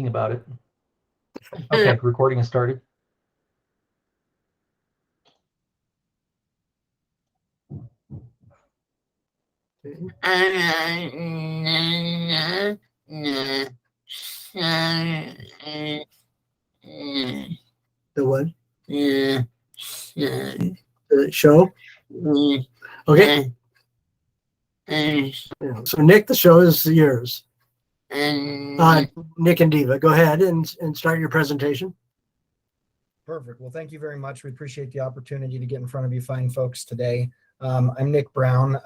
thinking about it. Okay, recording has started. The what? The show? Okay. So Nick, the show is yours. Nick and Diva, go ahead and start your presentation. Perfect. Well, thank you very much. We appreciate the opportunity to get in front of you fine folks today. I'm Nick Brown.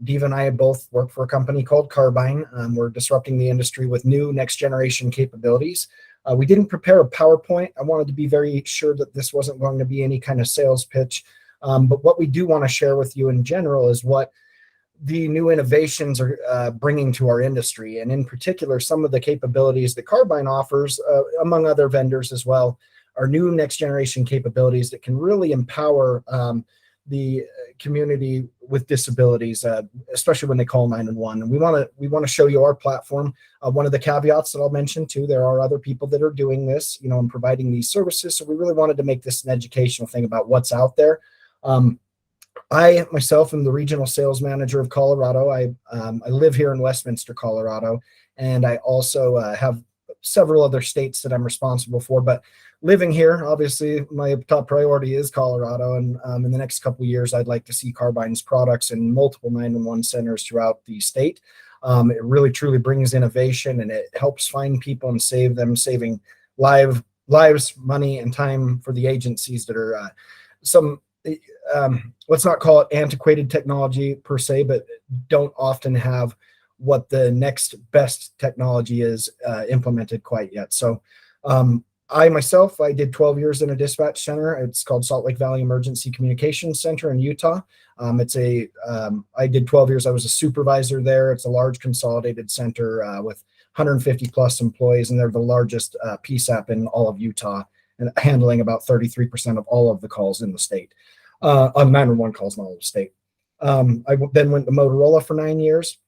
Diva and I both work for a company called Carbine. We're disrupting the industry with new next generation capabilities. We didn't prepare a PowerPoint. I wanted to be very sure that this wasn't going to be any kind of sales pitch. But what we do want to share with you in general is what the new innovations are bringing to our industry. And in particular, some of the capabilities that Carbine offers, among other vendors as well, are new next generation capabilities that can really empower the community with disabilities, especially when they call 911. And we want to show you our platform. One of the caveats that I'll mention too, there are other people that are doing this, and providing these services. So we really wanted to make this an educational thing about what's out there. I myself am the regional sales manager of Colorado. I live here in Westminster, Colorado, and I also have several other states that I'm responsible for. But living here, obviously, my top priority is Colorado, and in the next couple of years, I'd like to see Carbine's products in multiple 911 centers throughout the state. It really, truly brings innovation, and it helps find people and save them, saving lives, money, and time for the agencies that are let's not call it antiquated technology per se, but don't often have what the next best technology is implemented quite yet. So I did 12 years in a dispatch center. It's called Salt Lake Valley Emergency Communications Center in Utah. I did 12 years. I was a supervisor there. It's a large consolidated center with 150 plus employees, and they're the largest PSAP in all of Utah, and handling about 33% of all of the calls in the state, on 911 calls in all of the state. I then went to Motorola for 9 years,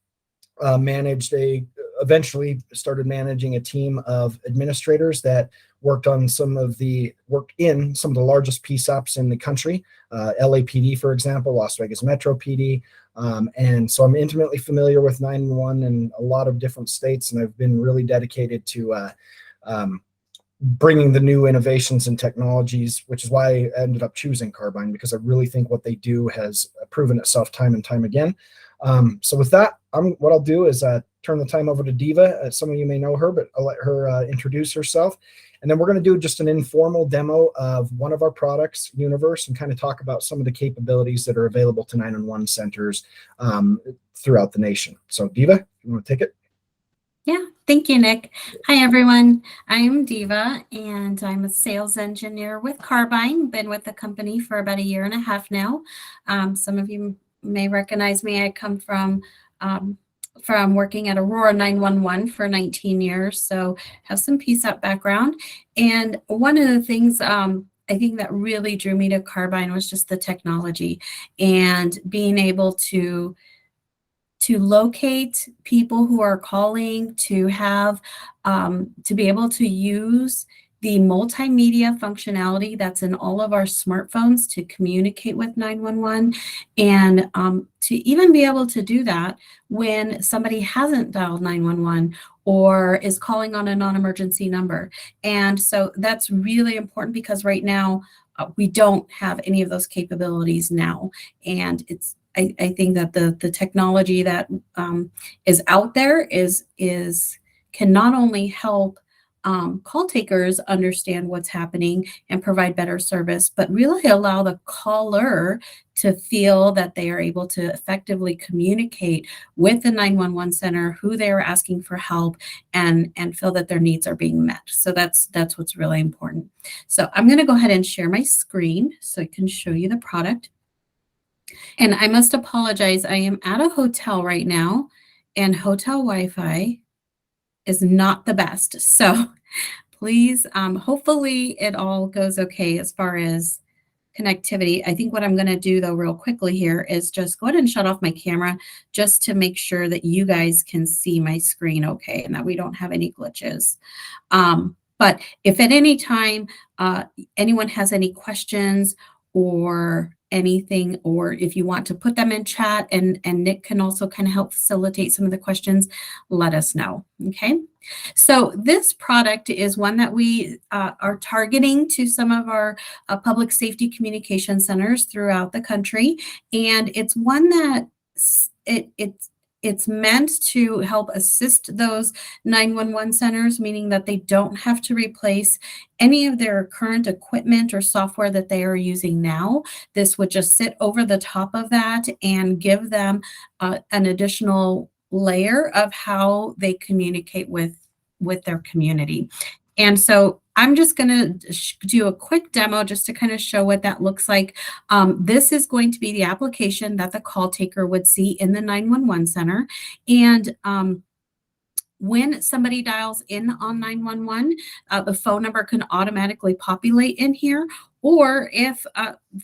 eventually started managing a team of administrators that worked in some of the largest PSAPs in the country, LAPD, for example, Las Vegas Metro PD. And so I'm intimately familiar with 911 in a lot of different states, and I've been really dedicated to bringing the new innovations and technologies, which is why I ended up choosing Carbine, because I really think what they do has proven itself time and time again. So with that, what I'll do is turn the time over to Diva. Some of you may know her, but I'll let her introduce herself. And then we're going to do just an informal demo of one of our products, Universe, and kind of talk about some of the capabilities that are available to 911 centers throughout the nation. So Diva, you want to take it? Yeah, thank you, Nick. Hi, everyone. I'm Diva, and I'm a sales engineer with Carbine. Been with the company for about 1.5 years now. Some of you may recognize me. I come from working at Aurora 911 for 19 years, so have some PSAP background. And one of the things I think that really drew me to Carbine was just the technology and being able to locate people who are calling, to have to be able to use the multimedia functionality that's in all of our smartphones to communicate with 911, and to even be able to do that when somebody hasn't dialed 911 or is calling on a non-emergency number. And so that's really important, because right now we don't have any of those capabilities now. And I think that the technology that is out there can not only help call takers understand what's happening and provide better service, but really allow the caller to feel that they are able to effectively communicate with the 911 center, who they are asking for help, and feel that their needs are being met. So that's what's really important. So I'm going to go ahead and share my screen so I can show you the product. And I must apologize, I am at a hotel right now, and hotel Wi-Fi is not the best. So please, hopefully it all goes okay as far as connectivity. I think what I'm going to do though real quickly here is just go ahead and shut off my camera just to make sure that you guys can see my screen okay and that we don't have any glitches. But if at any time anyone has any questions or anything, or if you want to put them in chat and Nick can also kind of help facilitate some of the questions, let us know, okay? So this product is one that we are targeting to some of our public safety communication centers throughout the country. And it's one that it's meant to help assist those 911 centers, meaning that they don't have to replace any of their current equipment or software that they are using now. This would just sit over the top of that and give them an additional layer of how they communicate with their community. And so I'm just going to do a quick demo just to kind of show what that looks like. This is going to be the application that the call taker would see in the 911 center. And when somebody dials in on 911, the phone number can automatically populate in here. Or if,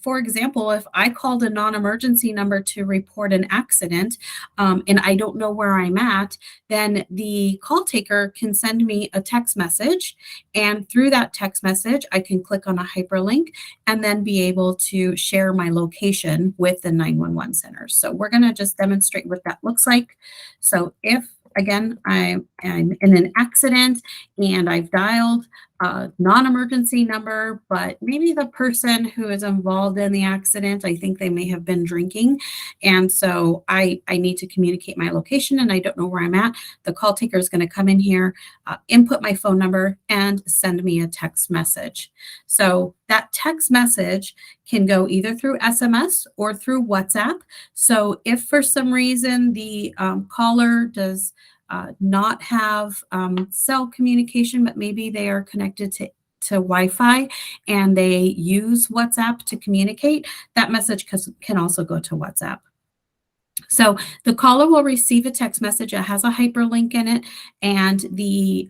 for example, if I called a non-emergency number to report an accident and I don't know where I'm at, then the call taker can send me a text message. And through that text message, I can click on a hyperlink and then be able to share my location with the 911 center. So we're going to just demonstrate what that looks like. So if, again, I'm in an accident and I've dialed a non-emergency number, but maybe the person who is involved in the accident, I think they may have been drinking. And so I need to communicate my location and I don't know where I'm at. The call taker is going to come in here, input my phone number and send me a text message. So that text message can go either through SMS or through WhatsApp. So if for some reason the caller does not have cell communication, but maybe they are connected to Wi-Fi and they use WhatsApp to communicate, that message can also go to WhatsApp. So the caller will receive a text message that has a hyperlink in it, and the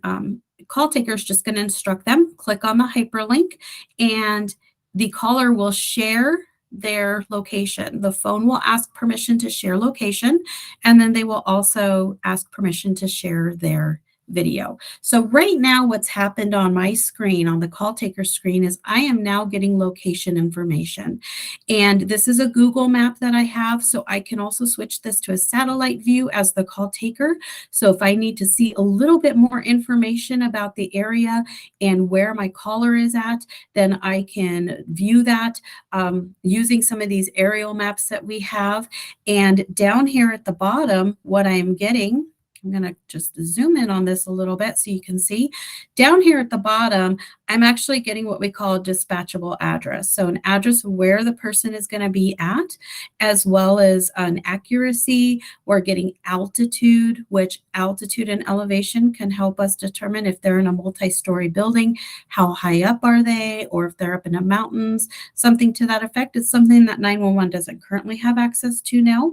call taker is just going to instruct them, click on the hyperlink, and the caller will share their location. The phone will ask permission to share location, and then they will also ask permission to share their video. So right now what's happened on my screen, on the call taker screen, is I am now getting location information. And this is a Google map that I have, so I can also switch this to a satellite view as the call taker. So if I need to see a little bit more information about the area and where my caller is at, then I can view that using some of these aerial maps that we have. And down here at the bottom, what I'm getting, I'm going to just zoom in on this a little bit so you can see. Down here at the bottom, I'm actually getting what we call a dispatchable address. So an address of where the person is going to be at, as well as an accuracy. We're getting altitude, which altitude and elevation can help us determine if they're in a multi-story building, how high up are they, or if they're up in the mountains, something to that effect. It's something that 911 doesn't currently have access to now.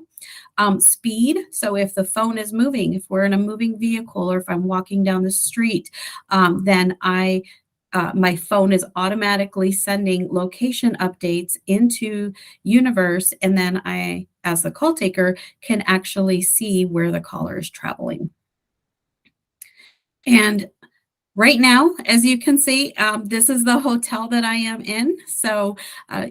Speed, so if the phone is moving, if we're in a moving vehicle, or if I'm walking down the street, then my phone is automatically sending location updates into Universe, and then I, as the call taker, can actually see where the caller is traveling. And right now, as you can see, this is the hotel that I am in. So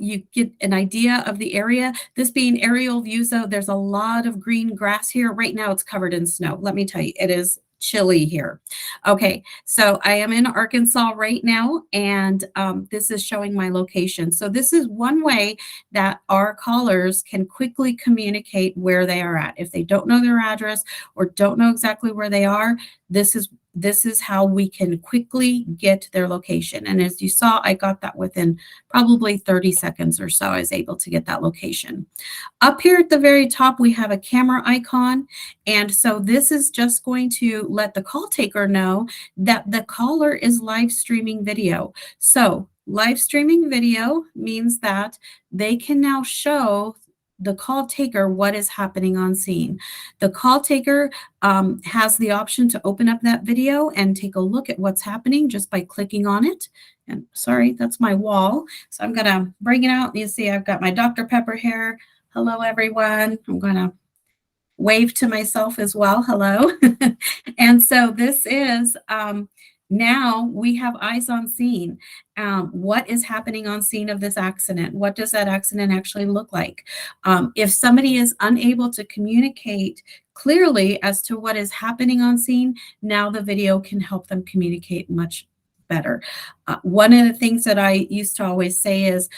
you get an idea of the area. This being aerial views, though, there's a lot of green grass here. Right now, it's covered in snow. Let me tell you, it is chilly here. Okay, so I am in Arkansas right now, and this is showing my location. So this is one way that our callers can quickly communicate where they are at. If they don't know their address or don't know exactly where they are, this is how we can quickly get their location. And as you saw, I got that within probably 30 seconds or so. I was able to get that location. Up here at the very top, we have a camera icon. And so this is just going to let the call taker know that the caller is live streaming video. So live streaming video means that they can now show the call taker what is happening on scene. The call taker has the option to open up that video and take a look at what's happening just by clicking on it. And sorry, that's my wall. So I'm going to bring it out. You see, I've got my Dr. Pepper here. Hello, everyone. I'm going to wave to myself as well. Hello. And so this is, now we have eyes on scene. What is happening on scene of this accident? What does that accident actually look like? If somebody is unable to communicate clearly as to what is happening on scene, now the video can help them communicate much better. One of the things that I used to always say is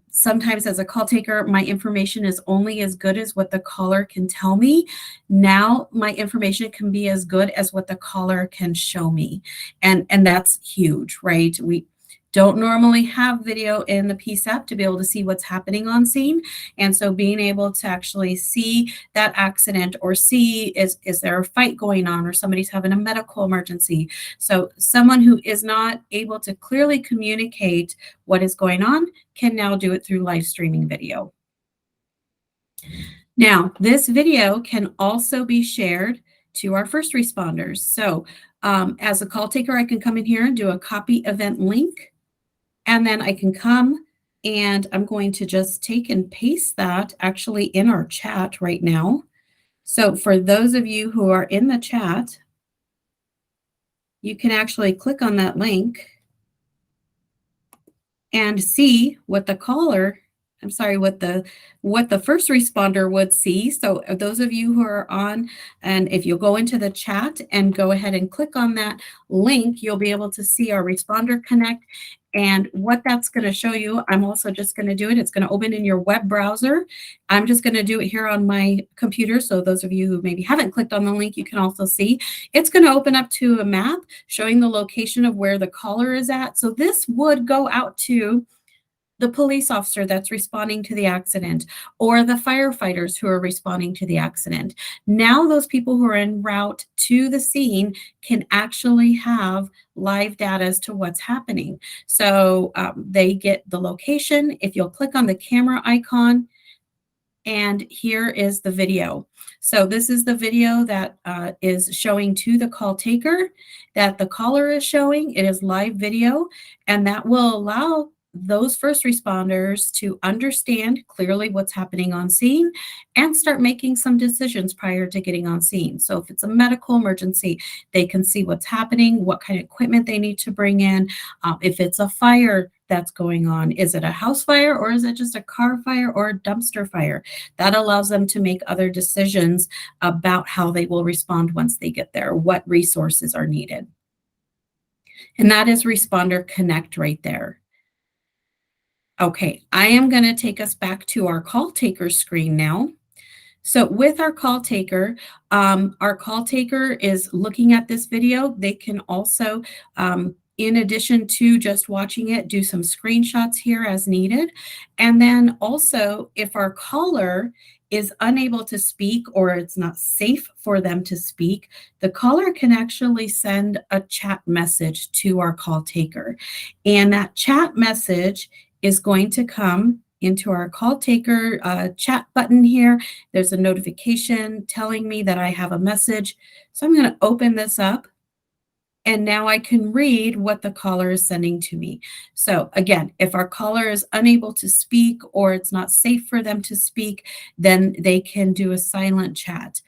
sometimes as a call taker, my information is only as good as what the caller can tell me. Now my information can be as good as what the caller can show me. And that's huge, right? We don't normally have video in the PSAP to be able to see what's happening on scene. And so being able to actually see that accident or see is there a fight going on or somebody's having a medical emergency. So someone who is not able to clearly communicate what is going on can now do it through live streaming video. Now, this video can also be shared to our first responders. So as a call taker, I can come in here and do a copy event link. And then I can come and I'm going to just take and paste that actually in our chat right now. So for those of you who are in the chat, you can actually click on that link and see what the caller, I'm sorry, what the first responder would see. So those of you who are on, and if you go into the chat and go ahead and click on that link, you'll be able to see our Responder Connect. And what that's going to show you, I'm also just going to do it. It's going to open in your web browser. I'm just going to do it here on my computer. So those of you who maybe haven't clicked on the link, you can also see. It's going to open up to a map showing the location of where the caller is at. So this would go out to the police officer that's responding to the accident or the firefighters who are responding to the accident. Now those people who are en route to the scene can actually have live data as to what's happening. So they get the location. If you'll click on the camera icon, and here is the video. So this is the video that is showing to the call taker that the caller is showing. It is live video, and that will allow those first responders to understand clearly what's happening on scene and start making some decisions prior to getting on scene. So if it's a medical emergency, they can see what's happening, what kind of equipment they need to bring in. If it's a fire that's going on, is it a house fire or is it just a car fire or a dumpster fire? That allows them to make other decisions about how they will respond once they get there, what resources are needed. And that is Responder Connect right there. Okay, I am going to take us back to our call taker screen now. So with our call taker is looking at this video. They can also, in addition to just watching it, do some screenshots here as needed. And then also, if our caller is unable to speak or it's not safe for them to speak, the caller can actually send a chat message to our call taker. And that chat message is going to come into our call taker chat button here. There's a notification telling me that I have a message. So I'm going to open this up. And now I can read what the caller is sending to me. So again, if our caller is unable to speak or it's not safe for them to speak, then they can do a silent chat.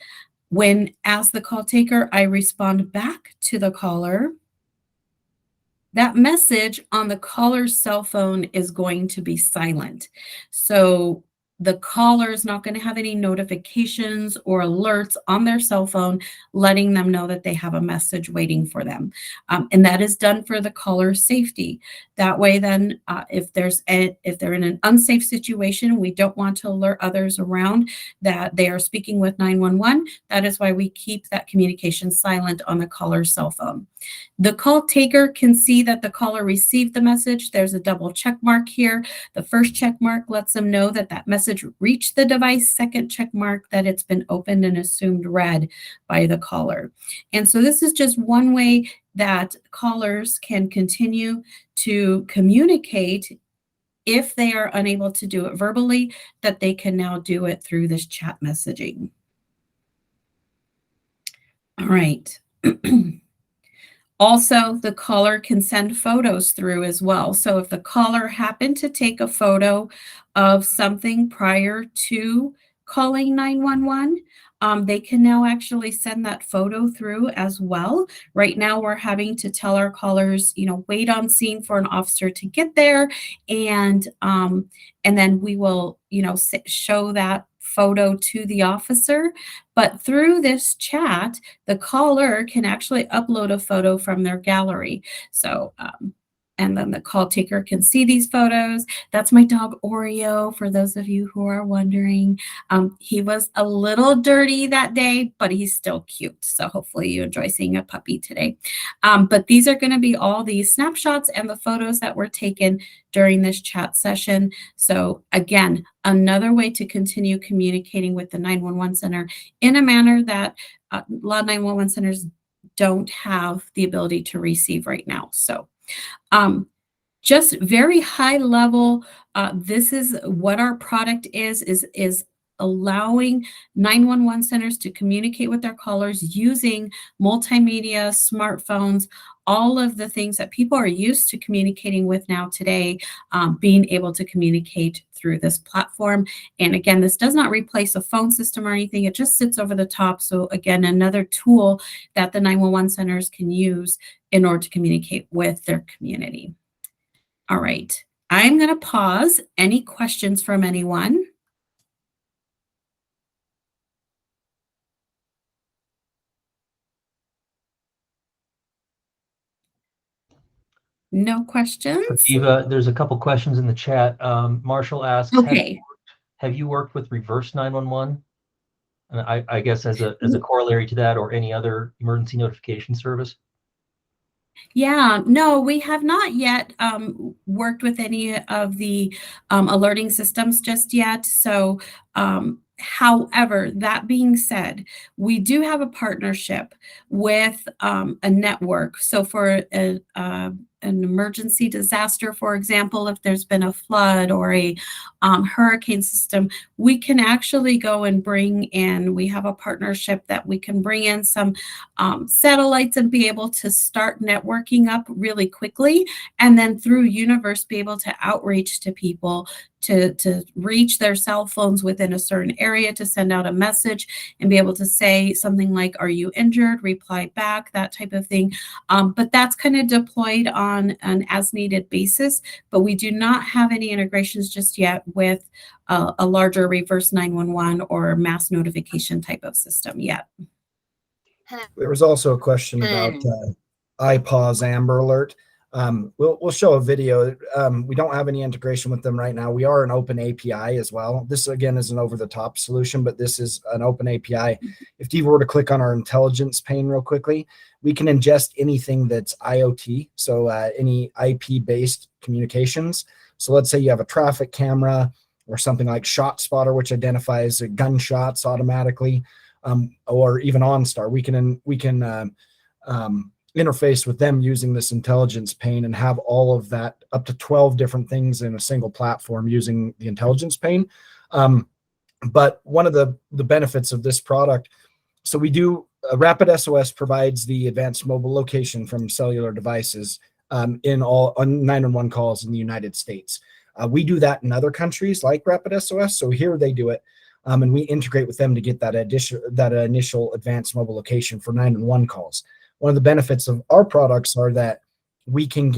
When, as the call taker, I respond back to the caller, that message on the caller's cell phone is going to be silent. So the caller is not going to have any notifications or alerts on their cell phone letting them know that they have a message waiting for them. And that is done for the caller's safety. That way then, if they're in an unsafe situation, we don't want to alert others around that they are speaking with 911. That is why we keep that communication silent on the caller's cell phone. The call taker can see that the caller received the message. There's a double check mark here. The first check mark lets them know that that message reached the device. Second check mark that it's been opened and assumed read by the caller. And so this is just one way that callers can continue to communicate if they are unable to do it verbally, that they can now do it through this chat messaging. All right. Also, the caller can send photos through as well. So if the caller happened to take a photo of something prior to calling 911, they can now actually send that photo through as well. Right now, we're having to tell our callers, wait on scene for an officer to get there, and then we will, show that photo to the officer. But through this chat, the caller can actually upload a photo from their gallery. So, and then the call taker can see these photos. That's my dog Oreo, for those of you who are wondering. He was a little dirty that day, but he's still cute. So hopefully you enjoy seeing a puppy today. But these are going to be all the snapshots and the photos that were taken during this chat session. So again, another way to continue communicating with the 911 center in a manner that a lot of 911 centers don't have the ability to receive right now. So just very high level, this is what our product is allowing 911 centers to communicate with their callers using multimedia, smartphones, all of the things that people are used to communicating with now today, being able to communicate through this platform. And again, this does not replace a phone system or anything. It just sits over the top. So again, another tool that the 911 centers can use in order to communicate with their community. All right, I'm going to pause. Any questions from anyone? No questions? Eva, there's a couple questions in the chat. Marshall asks, Okay. have you worked with reverse 911? And I guess as a corollary to that, or any other emergency notification service? Yeah, no, we have not yet worked with any of the alerting systems just yet. So, however, that being said, we do have a partnership with a network. So for an emergency disaster, for example, if there's been a flood or a hurricane system, we can actually go and bring in, we have a partnership that we can bring in some satellites and be able to start networking up really quickly. And then through Universe, be able to outreach to people to reach their cell phones within a certain area, to send out a message and be able to say something like, are you injured? Reply back, that type of thing. But that's kind of deployed on an as needed basis, but we do not have any integrations just yet with a larger reverse 911 or mass notification type of system yet. There was also a question about iPause Amber Alert. We'll show a video. We don't have any integration with them right now. We are an open API as well. This again is an over-the-top solution, but this is an open API. If Diva were to click on our intelligence pane real quickly, we can ingest anything that's IoT, so any IP-based communications. So let's say you have a traffic camera or something like ShotSpotter, which identifies gunshots automatically, or even OnStar. We can interface with them using this intelligence pane and have all of that, up to 12 different things in a single platform using the intelligence pane. But one of the benefits of this product, so we do, Rapid SOS provides the advanced mobile location from cellular devices in all 911 calls in the United States. We do that in other countries like Rapid SOS. So here they do it. And we integrate with them to get that initial advanced mobile location for 911 calls. One of the benefits of our products are that we can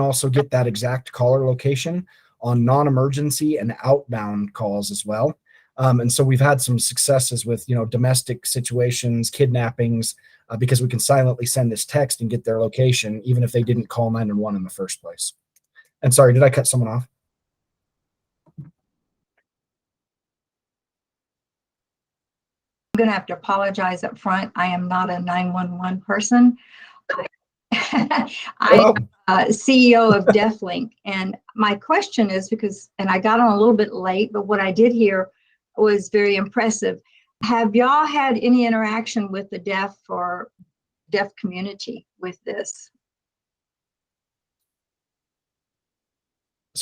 also get that exact caller location on non-emergency and outbound calls as well. And so we've had some successes with, domestic situations, kidnappings, because we can silently send this text and get their location, even if they didn't call 911 in the first place. And sorry, did I cut someone off? I'm going to have to apologize up front. I am not a 911 person. I'm CEO of DeafLink. And my question is and I got on a little bit late, but what I did hear was very impressive. Have y'all had any interaction with the deaf or deaf community with this?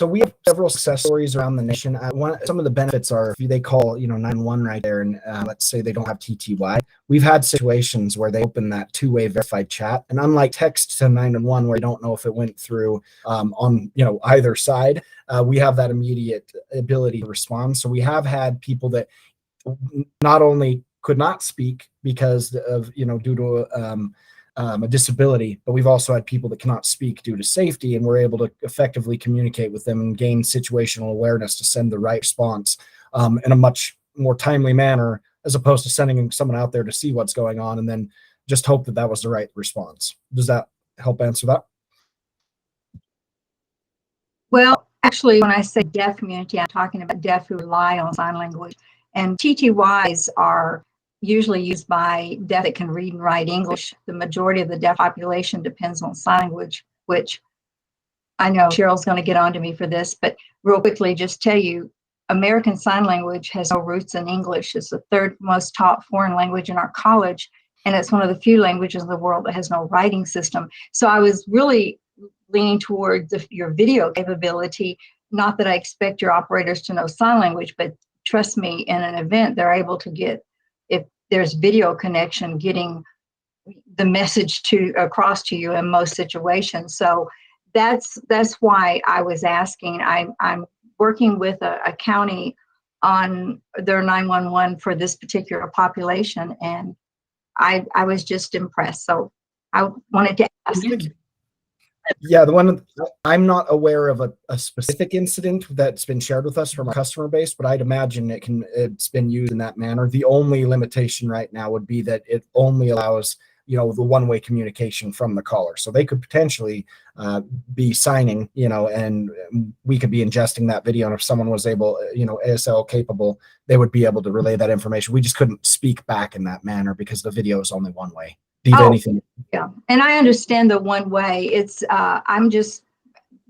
So we have several success stories around the nation. Some of the benefits are if they call, 911 right there, and let's say they don't have TTY. We've had situations where they open that two-way verified chat, and unlike text to 911 where you don't know if it went through on either side, we have that immediate ability to respond. So we have had people that not only could not speak because of due to a disability, but we've also had people that cannot speak due to safety, and we're able to effectively communicate with them and gain situational awareness to send the right response in a much more timely manner, as opposed to sending someone out there to see what's going on and then just hope that that was the right response. Does that help answer that? Well, actually, when I say deaf community, I'm talking about deaf who rely on sign language. And TTYs are usually used by deaf that can read and write English. The majority of the deaf population depends on sign language, which I know Cheryl's going to get on to me for this, but real quickly, just tell you, American Sign Language has no roots in English. It's the third most taught foreign language in our college, and it's one of the few languages in the world that has no writing system. So I was really leaning towards your video capability. Not that I expect your operators to know sign language, but trust me, in an event, they're able to get, if there's video connection, getting the message across to you in most situations. So that's why I was asking. I'm working with a county on their 911 for this particular population, and I was just impressed. So I wanted to ask. Yeah, I'm not aware of a specific incident that's been shared with us from our customer base, but I'd imagine it's been used in that manner. The only limitation right now would be that it only allows the one-way communication from the caller. So they could potentially be signing, and we could be ingesting that video. And if someone was able, ASL capable, they would be able to relay that information. We just couldn't speak back in that manner because the video is only one way. Diva, anything? Yeah, and I understand the one way. It's I'm just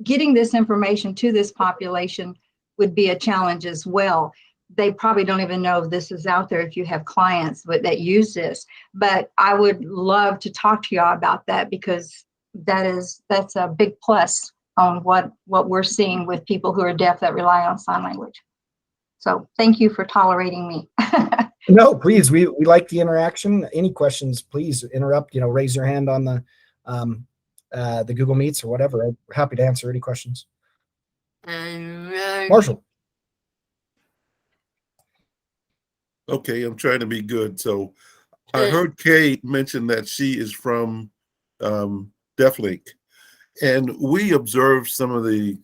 getting this information to this population would be a challenge as well. They probably don't even know if this is out there if you have clients that use this. But I would love to talk to y'all about that, because that's a big plus on what we're seeing with people who are deaf that rely on sign language. So thank you for tolerating me. No, please. We like the interaction. Any questions, please interrupt, raise your hand on the Google Meets or whatever. I'm happy to answer any questions. Marshall. Okay, I'm trying to be good. So I heard Kay mention that she is from DeafLink, and we observed some of the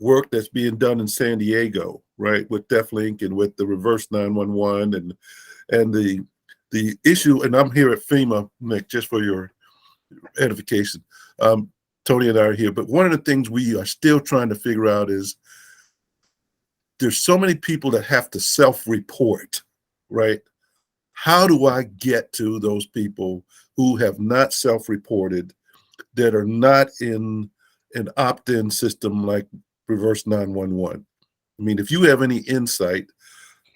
work that's being done in San Diego, right, with DeafLink and with the reverse 911 and the issue. And I'm here at FEMA, Nick, just for your edification. Tony and I are here, but one of the things we are still trying to figure out is there's so many people that have to self-report, right? How do I get to those people who have not self-reported, that are not in an opt-in system like reverse 911? I mean, if you have any insight,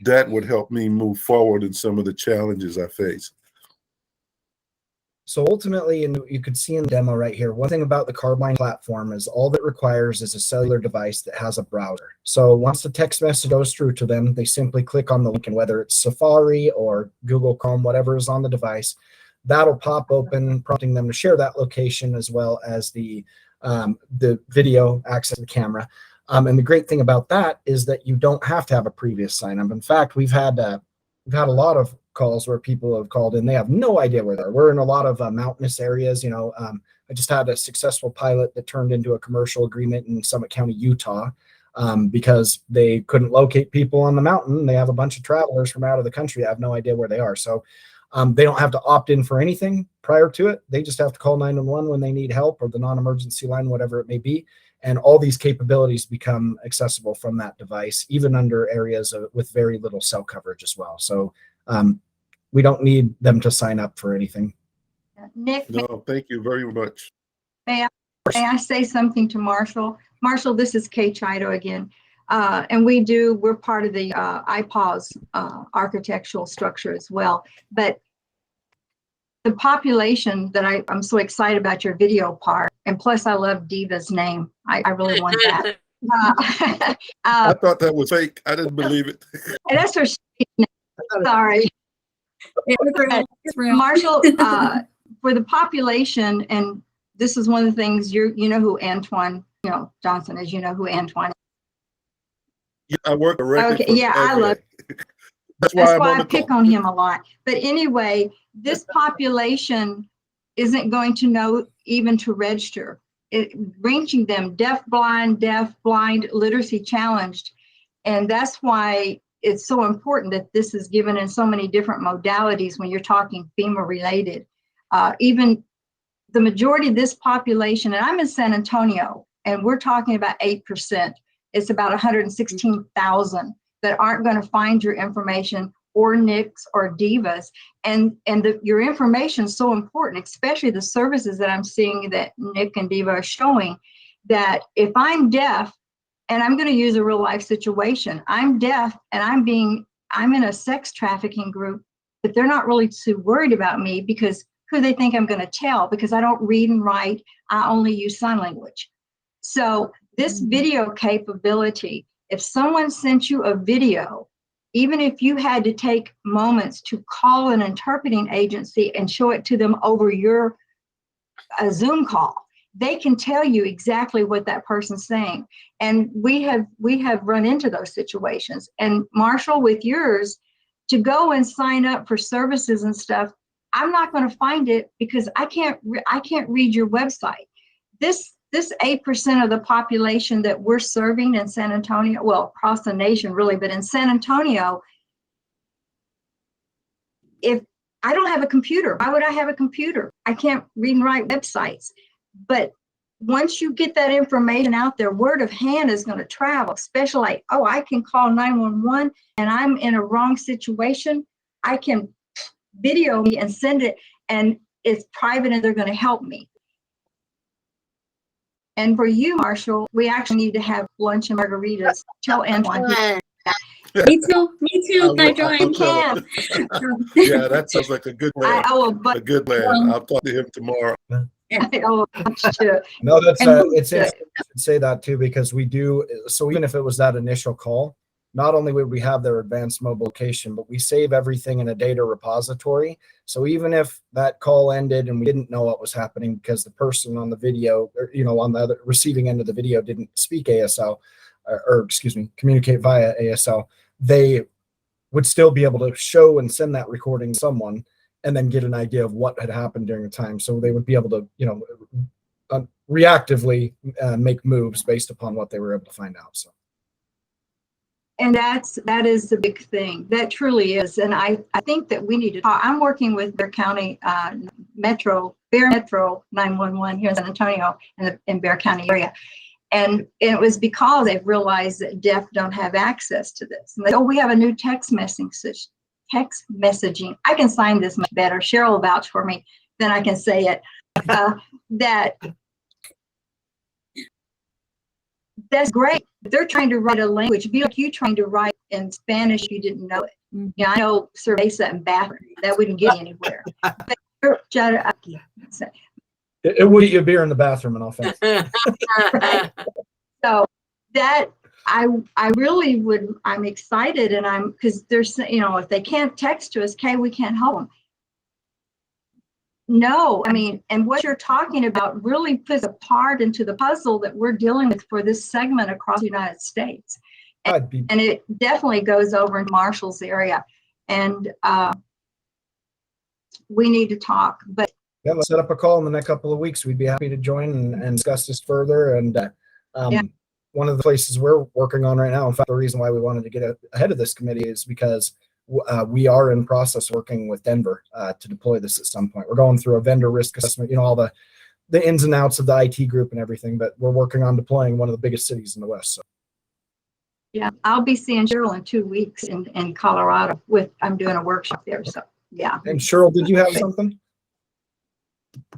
that would help me move forward in some of the challenges I face. So ultimately, and you could see in the demo right here, one thing about the Carbine platform is all that requires is a cellular device that has a browser. So once the text message goes through to them, they simply click on the link, and whether it's Safari or Google Chrome, whatever is on the device, that'll pop open, prompting them to share that location as well as the video access to the camera. And the great thing about that is that you don't have to have a previous sign up. In fact, we've had a lot of calls where people have called in, they have no idea where they are. We're in a lot of mountainous areas. I just had a successful pilot that turned into a commercial agreement in Summit County, Utah, because they couldn't locate people on the mountain. They have a bunch of travelers from out of the country that have no idea where they are. So they don't have to opt in for anything prior to it. They just have to call 911 when they need help, or the non-emergency line, whatever it may be. And all these capabilities become accessible from that device, even under areas with very little cell coverage as well. So we don't need them to sign up for anything. Nick, No, thank you very much. may I say something to Marshall? Marshall, this is Kay Chido again. And we're part of the IPAWS architectural structure as well. But the population that I'm so excited about your video part, and plus I love Diva's name. I really want that. uh, I thought that was fake. I didn't believe it. and that's her. Sorry. It's real. It's real. Marshall, for the population, and this is one of the things you know who Antoine, Johnson is, you know who Antoine is. Yeah, I work directly Okay, for yeah, I love. That's why That's I'm why on I the pick call. on him a lot. But anyway, this population isn't going to know even to register. Reaching them deaf, blind, literacy challenged. And that's why it's so important that this is given in so many different modalities when you're talking FEMA related. Even the majority of this population, and I'm in San Antonio, and we're talking about 8%. It's about 116,000 that aren't going to find your information, or NICs or divas. And your information is so important, especially the services that I'm seeing that NIC and diva are showing, that if I'm deaf, and I'm going to use a real life situation, I'm deaf and I'm in a sex trafficking group, but they're not really too worried about me because who they think I'm going to tell, because I don't read and write. I only use sign language. So this video capability, if someone sent you a video, even if you had to take moments to call an interpreting agency and show it to them over your Zoom call, they can tell you exactly what that person's saying. And we have run into those situations. And Marshall, with yours, to go and sign up for services and stuff, I'm not going to find it because I can't read your website. This 8% of the population that we're serving in San Antonio, well, across the nation really, but in San Antonio, if I don't have a computer, why would I have a computer? I can't read and write websites. But once you get that information out there, word of hand is going to travel, especially like, oh, I can call 911 and I'm in a wrong situation. I can video me and send it, and it's private and they're going to help me. And for you, Marshall, we actually need to have lunch and margaritas. Tell Antoine. Me too. I joined. Can. Yeah, that sounds like a good plan. I owe a bunch. A good plan. I'll talk to him tomorrow. I owe a bunch to. No, that's And it's interesting you should say that too, because we do. So even if it was that initial call, not only would we have their advanced mobile location, but we save everything in a data repository. So even if that call ended and we didn't know what was happening because the person on the video, or, on the other receiving end of the video didn't speak ASL, or excuse me, communicate via ASL, they would still be able to show and send that recording to someone and then get an idea of what had happened during the time. So they would be able to, reactively make moves based upon what they were able to find out. So. And that is the big thing. That truly is. And I think that we need to talk. I'm working with Bexar County Metro 911 here in San Antonio in Bexar County area. And it was because they've realized that deaf don't have access to this. And they, we have a new text messaging. I can sign this much better. Cheryl will vouch for me than I can say it. That's great. They're trying to write a language. It'd be like you trying to write in Spanish, you didn't know it. Yeah, I know cerveza and bathroom. That wouldn't get anywhere. But It would eat you a beer in the bathroom, in all fairness. right. So that I really would. I'm excited, and because there's if they can't text to us, okay, we can't help them. No, I mean, and what you're talking about really puts a part into the puzzle that we're dealing with for this segment across the United States. And it definitely goes over in Marshall's area. And we need to talk. But yeah, let's set up a call in the next couple of weeks. We'd be happy to join and discuss this further. And one of the places we're working on right now, in fact, the reason why we wanted to get ahead of this committee is because we are in process working with Denver to deploy this at some point. We're going through a vendor risk assessment, all the ins and outs of the IT group and everything, but we're working on deploying one of the biggest cities in the West. So. Yeah, I'll be seeing Cheryl in 2 weeks in Colorado I'm doing a workshop there. So yeah. And Cheryl, did you have something?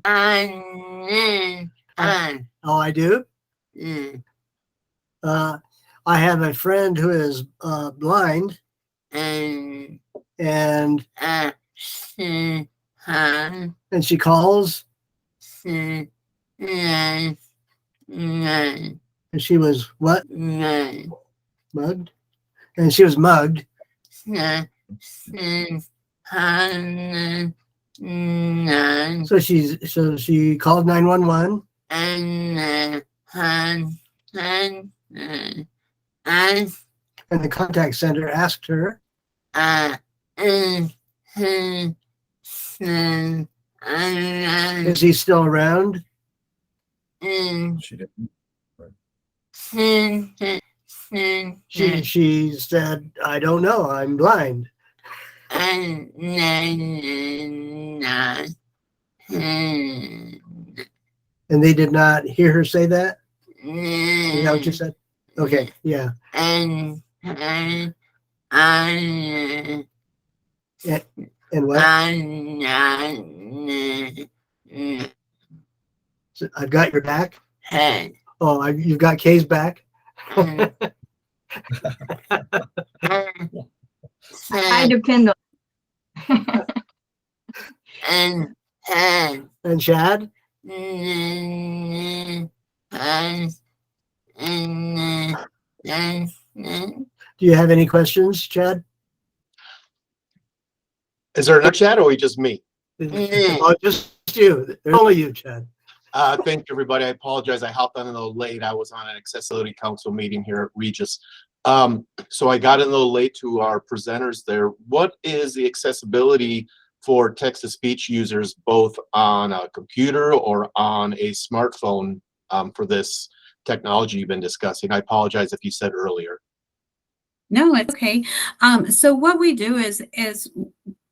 Oh, I do? I have a friend who is blind. And she calls. And And she was what? Mugged. Mugged? And she was mugged. No. So she called 911. And the contact center asked her, is he still around? She didn't. She said, I don't know, I'm blind. And they did not hear her say that? Is that what you said? Okay, yeah. And what? So I've got your back. Oh, you've got Kay's back. I depend on. And Chad? Do you have any questions, Chad? Is there another chat or just me? Oh, just you. There's only you, Chad. Thank you, everybody. I apologize. I hopped on a little late. I was on an accessibility council meeting here at Regis. So I got in a little late to our presenters there. What is the accessibility for text-to-speech users, both on a computer or on a smartphone, for this technology you've been discussing? I apologize if you said earlier. No, it's okay. So what we do is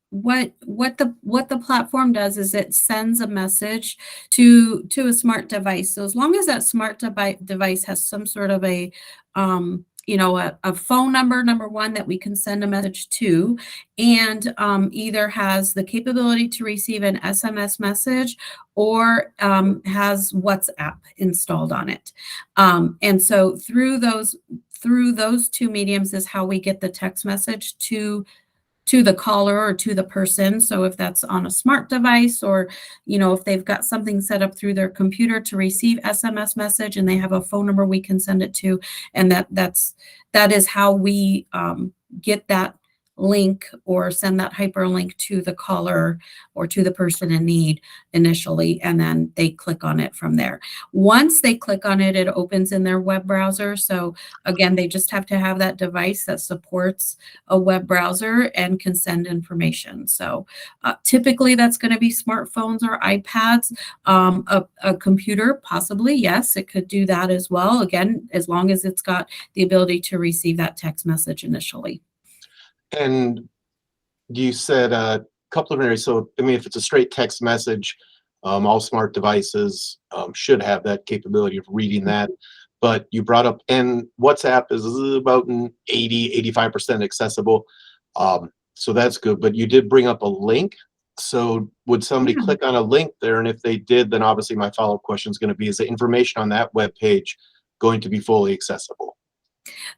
what the platform does is it sends a message to a smart device. So as long as that smart device has some sort of a a phone number one that we can send a message to, and either has the capability to receive an SMS message or has WhatsApp installed on it. And so through those two mediums is how we get the text message to the caller or to the person. So if that's on a smart device, or if they've got something set up through their computer to receive SMS message and they have a phone number we can send it to, and that is how we get that link or send that hyperlink to the caller or to the person in need initially, and then they click on it from there. Once they click on it, it opens in their web browser. So again, they just have to have that device that supports a web browser and can send information. So typically that's going to be smartphones or iPads. A computer, possibly, yes, it could do that as well. Again, as long as it's got the ability to receive that text message initially. And you said complementary. So, I mean, if it's a straight text message, all smart devices should have that capability of reading that. But you brought up, and WhatsApp is about 85% accessible. So that's good. But you did bring up a link. So would somebody click on a link there? And if they did, then obviously my follow-up question is going to be, is the information on that web page going to be fully accessible?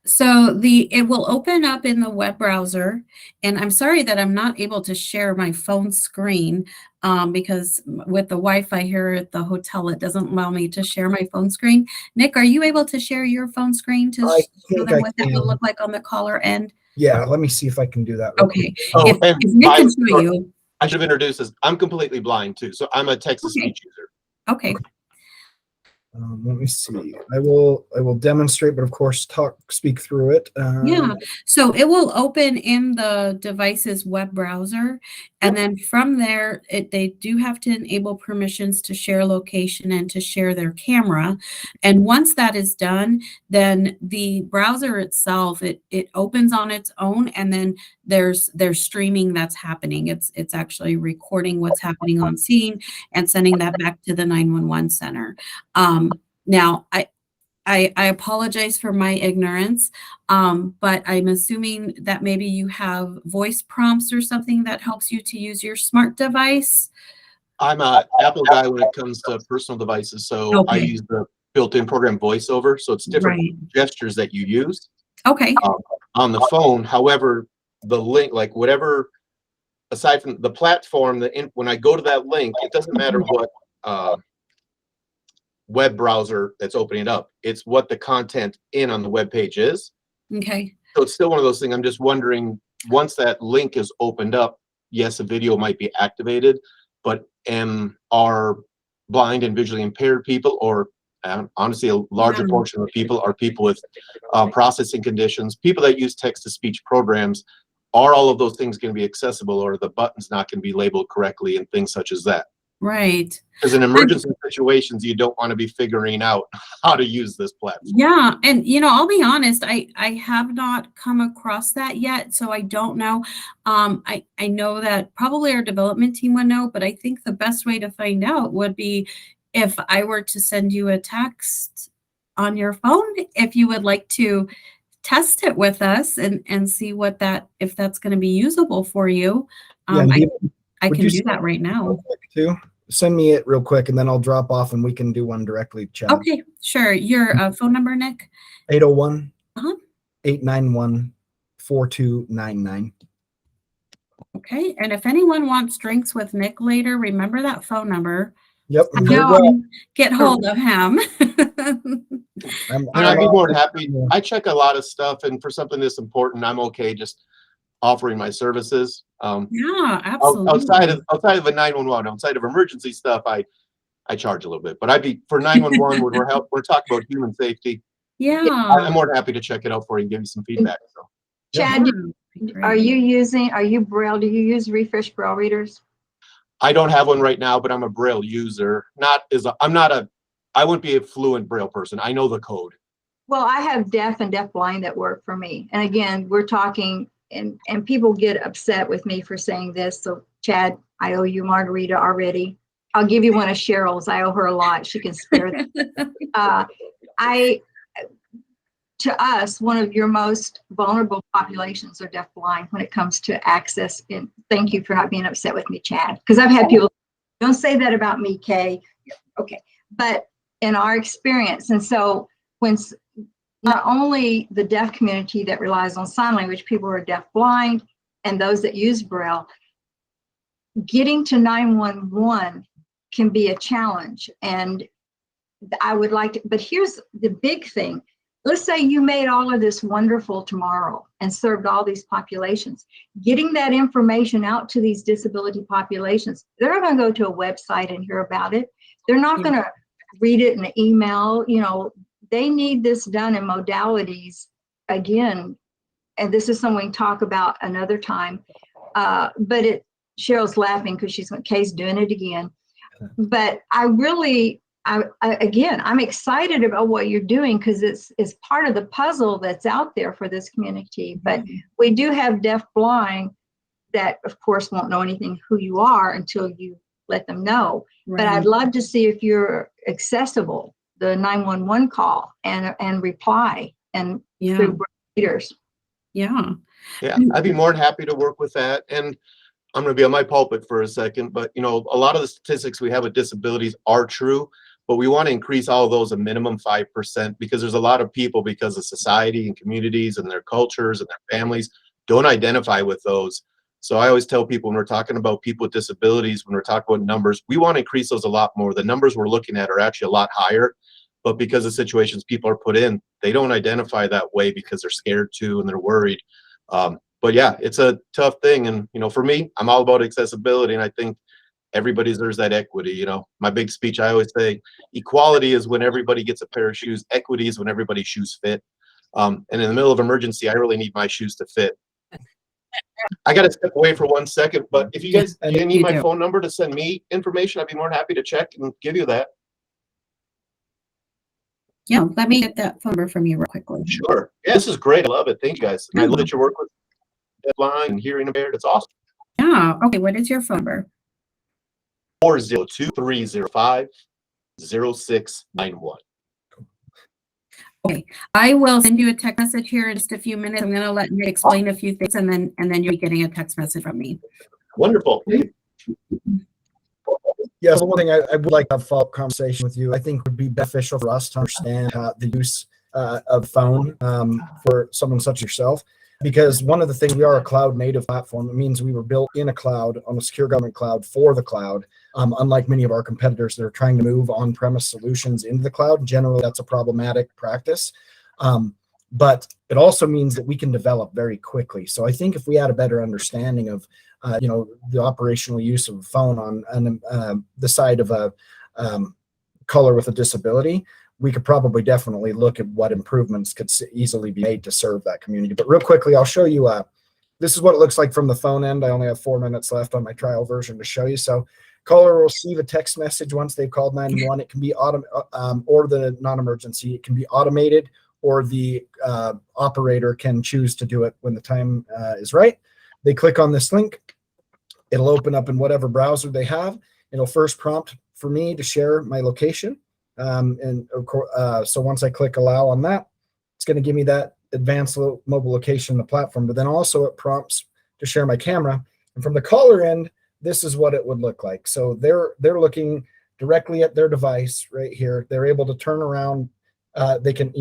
So it will open up in the web browser, and I'm sorry that I'm not able to share my phone screen because with the Wi-Fi here at the hotel, it doesn't allow me to share my phone screen. Nick, are you able to share your phone screen to show them what that would look like on the caller end? Yeah, let me see if I can do that. Real Okay. quick. If Nick can show you. I should have introduced this. I'm completely blind too, so I'm a text-to-speech user. Okay. Let me see. I will demonstrate, but of course, speak through it. Yeah, so it will open in the device's web browser, and then from there, they do have to enable permissions to share location and to share their camera. And once that is done, then the browser itself, it opens on its own, and then there's streaming that's happening. It's actually recording what's happening on scene and sending that back to the 911 center. Now, I apologize for my ignorance, but I'm assuming that maybe you have voice prompts or something that helps you to use your smart device. I'm an Apple guy when it comes to personal devices, so I use the built-in program VoiceOver, so it's different gestures that you use on the phone. However, the link, like whatever, aside from the platform, when I go to that link, it doesn't matter what web browser that's opening it up. It's what the content on the web page is. Okay. So it's still one of those things. I'm just wondering, once that link is opened up, yes, a video might be activated, but are blind and visually impaired people, or honestly, a larger Yeah. portion of the people are people with processing conditions, people that use text-to-speech programs. Are all of those things going to be accessible, or are the buttons not going to be labeled correctly and things such as that? Right. Because in emergency situations, you don't want to be figuring out how to use this platform. Yeah, and I'll be honest, I have not come across that yet, so I don't know. I know that probably our development team would know, but I think the best way to find out would be if I were to send you a text on your phone, if you would like to test it with us and see if that's going to be usable for you. Yeah, I would can you do send that right now. too? Send me it real quick, and then I'll drop off, and we can do one directly, Chad. Okay, sure. Your phone number, Nick? 801 Uh-huh. 891 4299. Okay, and if anyone wants drinks with Nick later, remember that phone number. Yep. I'm very No. well. Get hold of him. I'm I'd be all- more than happy. I check a lot of stuff, and for something this important, I'm okay just offering my services. Yeah, absolutely. Outside of a 911, outside of emergency stuff, I charge a little bit. But for 911, when we're talking about human safety, Yeah. I'm more than happy to check it out for you and give you some feedback. So Chad, Yeah, are you Braille? Do you use refresh Braille readers? I don't have one right now, but I'm a Braille user. I wouldn't be a fluent Braille person. I know the code. Well, I have deaf and deafblind that work for me. And again, we're talking, and people get upset with me for saying this. So Chad, I owe you a margarita already. I'll give you one of Cheryl's. I owe her a lot. She can spare that. To us, one of your most vulnerable populations are deafblind when it comes to access. And thank you for not being upset with me, Chad, because I've had people, don't say that about me, Kay. Okay. But in our experience, and so when not only the deaf community that relies on sign language, people who are deafblind and those that use Braille, getting to 911 can be a challenge. And I would like to, but here's the big thing. Let's say you made all of this wonderful tomorrow and served all these populations. Getting that information out to these disability populations, they're not going to go to a website and hear about it. They're not going to read it in an email. They need this done in modalities again. And this is something we can talk about another time. But Cheryl's laughing because Kay's doing it again. But I'm excited about what you're doing because it's part of the puzzle that's out there for this community. But we do have deaf-blind that, of course, won't know anything who you are until you let them know. Right. But I'd love to see if you're accessible, the 911 call and reply and through readers. Yeah. Yeah, I'd be more than happy to work with that. And I'm going to be on my pulpit for a second, but a lot of the statistics we have with disabilities are true, but we want to increase all of those a minimum 5% because there's a lot of people, because of society and communities and their cultures and their families, don't identify with those. So I always tell people when we're talking about people with disabilities, when we're talking about numbers, we want to increase those a lot more. The numbers we're looking at are actually a lot higher, but because of situations people are put in, they don't identify that way because they're scared to and they're worried. But yeah, it's a tough thing. And, for me, I'm all about accessibility. And I think everybody deserves that equity. My big speech, I always say, equality is when everybody gets a pair of shoes. Equity is when everybody's shoes fit. And in the middle of emergency, I really need my shoes to fit. I got to step away for 1 second, but if you guys need my phone number to send me information, I'd be more than happy to check and give you that. Yeah, let me get that phone number from you real quickly. Sure. Yeah, this is great. I love it. Thank you guys. And I love that you work with Deadline and Hearing Impaired. It's awesome. Yeah. Okay. What is your phone number? 402-305-0691. Okay. I will send you a text message here in just a few minutes. I'm going to let Nick explain a few things, and then you'll be getting a text message from me. Wonderful. Yes, one thing I would like to have a follow-up conversation with you. I think would be beneficial for us to understand the use of phone for someone such as yourself. because one of the things, we are a cloud native platform. It means we were built in a cloud, on a secure government cloud for the cloud. Unlike many of our competitors that are trying to move on-premise solutions into the cloud, generally that's a problematic practice. But it also means that we can develop very quickly. So I think if we had a better understanding of, the operational use of a phone on the side of a caller with a disability, we could probably definitely look at what improvements could easily be made to serve that community. But real quickly, I'll show you, this is what it looks like from the phone end. I only have 4 minutes left on my trial version to show you. So caller will receive a text message once they've called 911. It can be or the non-emergency. It can be automated, or the operator can choose to do it when the time is right. They click on this link. It'll open up in whatever browser they have. It'll first prompt for me to share my location. And of course, so once I click allow on that, it's going to give me that advanced mobile location on the platform. But then also it prompts to share my camera. And from the caller end, this is what it would look like. So they're looking directly at their device right here. They're able to turn around. They can,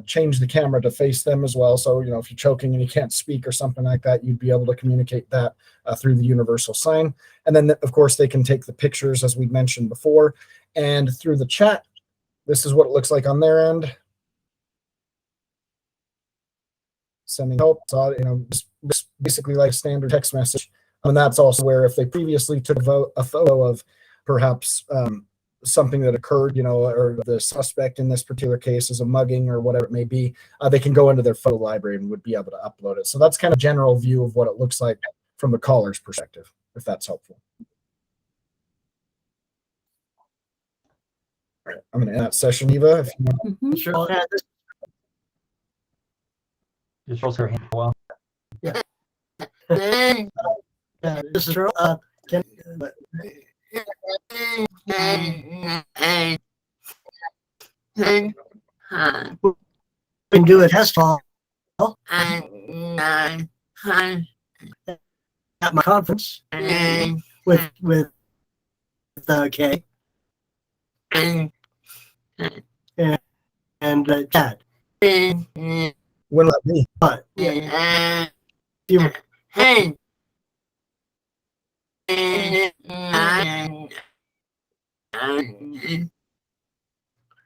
change the camera to face them as well. So, if you're choking and you can't speak or something like that, you'd be able to communicate that through the universal sign. And then, of course, they can take the pictures, as we mentioned before. And through the chat, this is what it looks like on their end. Sending help, just basically like a standard text message. And that's also where, if they previously took a photo of perhaps something that occurred, or the suspect in this particular case is a mugging or whatever it may be, they can go into their photo library and would be able to upload it. So that's kind of a general view of what it looks like from the caller's perspective, if that's helpful. All right, I'm going to end that session, Eva. If you want. Mhm. Sure. I'll add this. Just rolls her hand a while. This is we can do a test call at my conference with Kay and Chad. When will that be? But yeah, you,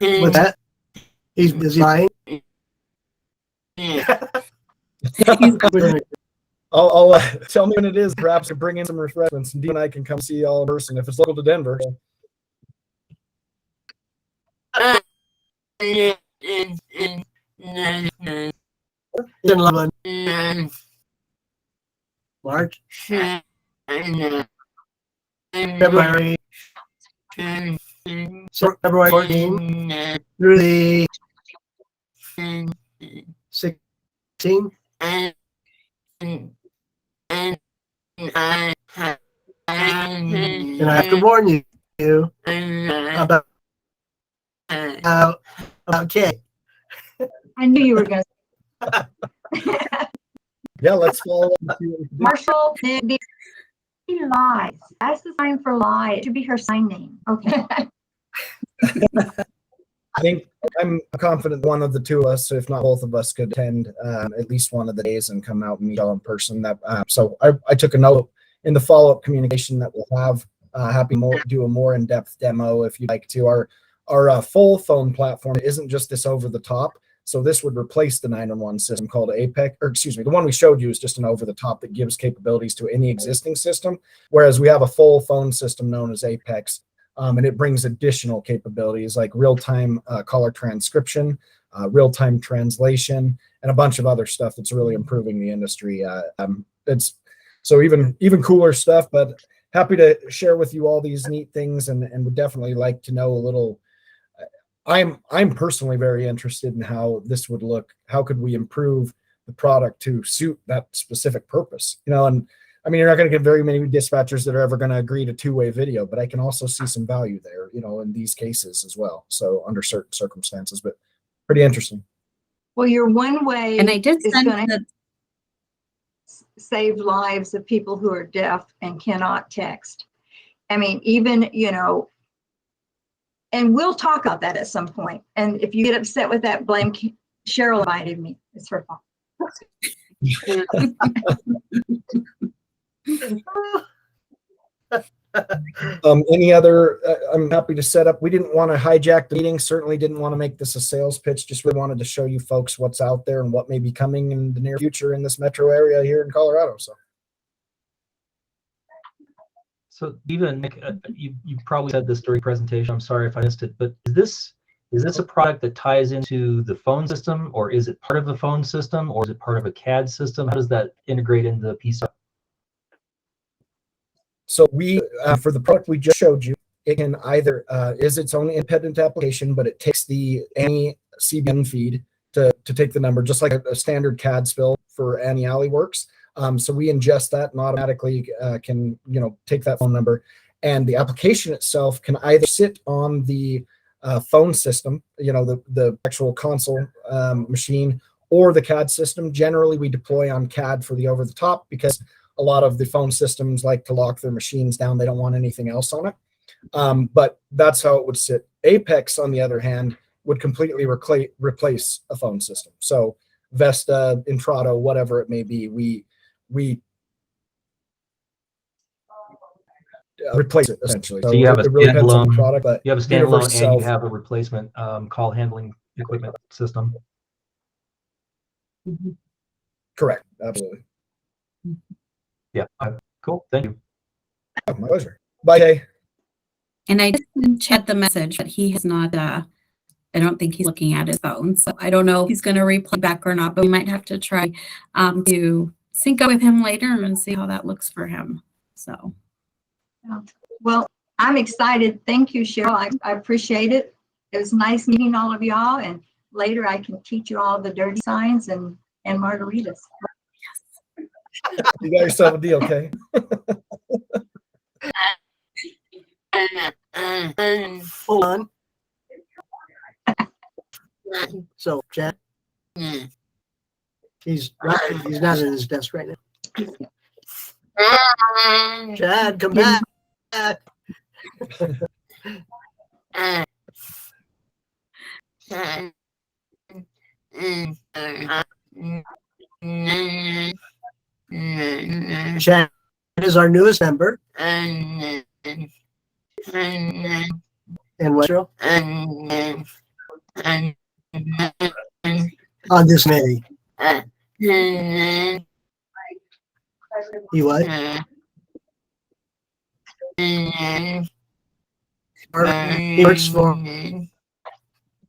with that, he's lying. I'll tell me when it is. Perhaps to bring in some refreshments, and Dee and I can come see you all in person if it's local to Denver. In Loveland, March, February, February 14 through the 16. And I have to warn you about Kay. I knew you were going to. Yeah, let's follow up. Marshall, she lies. That's the sign for lie. It should be her sign name. Okay. I think I'm confident one of the two of us, if not both of us, could attend at least one of the days and come out and meet all in person. So I took a note in the follow-up communication that we'll have. Happy to do a more in-depth demo if you'd like to. Our full phone platform isn't just this over-the-top. So this would replace the 911 system called Apex, or excuse me, the one we showed you is just an over-the-top that gives capabilities to any existing system, whereas we have a full phone system known as Apex, and it brings additional capabilities like real-time caller transcription, real-time translation, and a bunch of other stuff that's really improving the industry. It's so even cooler stuff, but happy to share with you all these neat things, and would definitely like to know a little. I'm personally very interested in how this would look. How could we improve the product to suit that specific purpose? And I mean, you're not going to get very many dispatchers that are ever going to agree to two-way video, but I can also see some value there, in these cases as well. So under certain circumstances, but pretty interesting. Well, your one way And I did is send going to save lives of people who are deaf and cannot text. I mean, even, and we'll talk about that at some point. And if you get upset with that, blame Cheryl invited me. It's her fault. Any other, I'm happy to set up. We didn't want to hijack the meeting. Certainly didn't want to make this a sales pitch. Just really wanted to show you folks what's out there and what may be coming in the near future in this metro area here in Colorado. So even Nick, you probably said this during presentation. I'm sorry if I missed it, but is this a product that ties into the phone system, or is it part of the phone system, or is it part of a CAD system? How does that integrate into the piece? So we, for the product we just showed you, it can either is its own independent application, but it takes any CBN feed to take the number, just like a standard CAD spill for Annie Alley works. So we ingest that and automatically can take that phone number, and the application itself can either sit on the phone system, the actual console machine, or the CAD system. Generally, we deploy on CAD for the over-the-top because a lot of the phone systems like to lock their machines down. They don't want anything else on it. But that's how it would sit. Apex, on the other hand, would completely replace a phone system. So Vesta, Intrado, whatever it may be, we replace it essentially. So you have a it really depends on the standalone product, but You have a Universe standalone and you itself- have a replacement call handling equipment system. correct, absolutely. Yeah, cool. Thank you. My pleasure. Bye, Kay. And I didn't chat the message, but he has not, I don't think he's looking at his phone. So I don't know if he's going to replay back or not, but we might have to try to sync up with him later and see how that looks for him. So. Well, I'm excited. Thank you, Cheryl. I appreciate it. It was nice meeting all of y'all, and later I can teach you all the dirty signs and margaritas. You got yourself a deal, Kay. Hold on. So, Chad, he's not at his desk right now. Chad, come back. Chad is our newest member. And what, Cheryl? On this committee. He what? He works for.